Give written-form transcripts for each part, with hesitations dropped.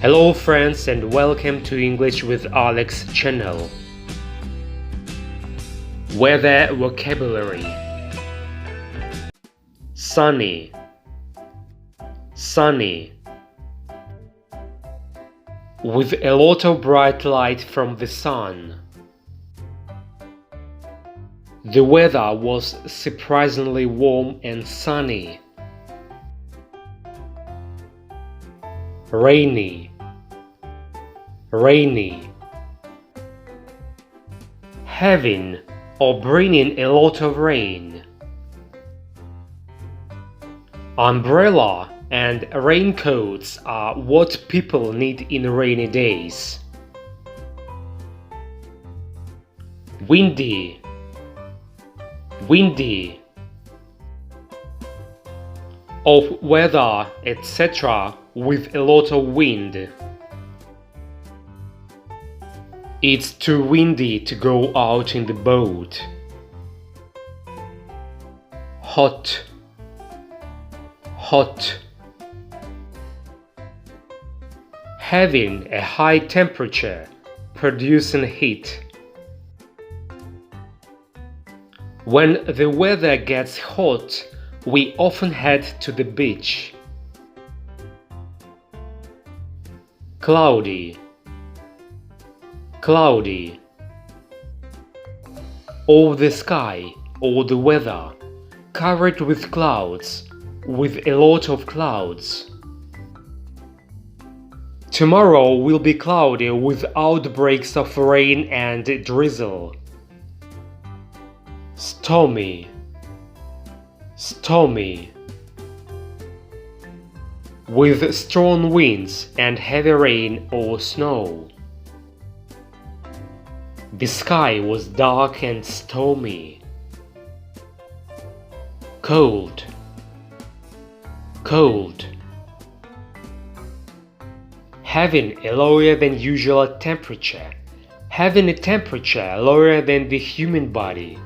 Hello friends and welcome to English with Alex channel. Weather vocabulary: sunny, sunny, with a lot of bright light from the sun. The weather was surprisingly warm and sunny. Rainy, rainy, having or bringing a lot of rain. Umbrella and raincoats are what people need in rainy days. Windy, windy, of weather, etc. with a lot of wind. It's too windy to go out in the boat. Hot, hot, having a high temperature, producing heat. When the weather gets hot, we often head to the beach. Cloudy, cloudy, or the sky or the weather, covered with clouds, with a lot of clouds. Tomorrow will be cloudy with outbreaks of rain and drizzle. Stormy, stormy, with strong winds and heavy rain or snow. The sky was dark and stormy. Cold, cold, having a lower than usual temperature, having a temperature lower than the human body.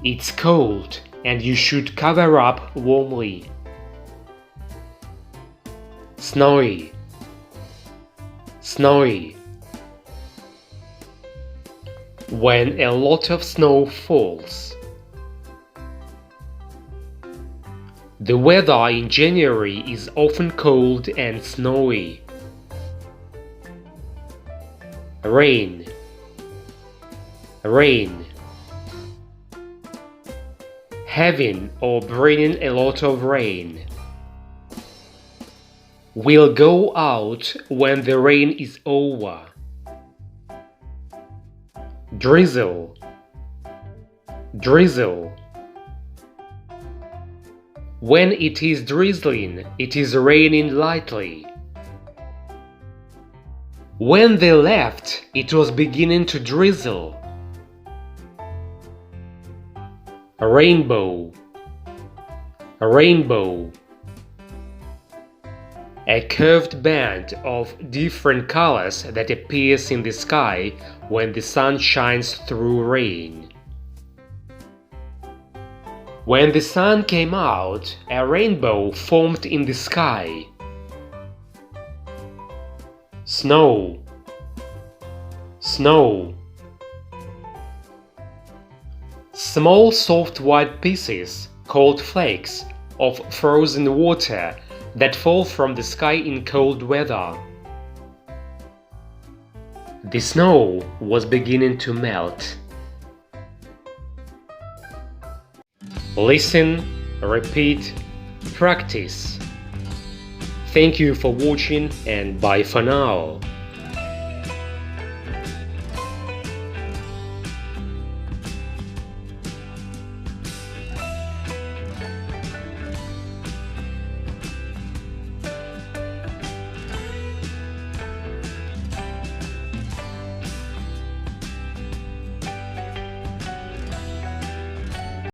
It's cold and you should cover up warmly. Snowy, snowy, when a lot of snow falls. The weather in January is often cold and snowy. Rain, rain, having or bringing a lot of rain. We'll go out when the rain is over. Drizzle, drizzle, when it is drizzling, it is raining lightly. When they left, it was beginning to drizzle. Rainbow, rainbow, a curved band of different colors that appears in the sky when the sun shines through rain. When the sun came out, a rainbow formed in the sky. Snow, snow, small soft white pieces, called flakes, of frozen water that fall from the sky in cold weather. The snow was beginning to melt. Listen, repeat, practice. Thank you for watching and bye for now.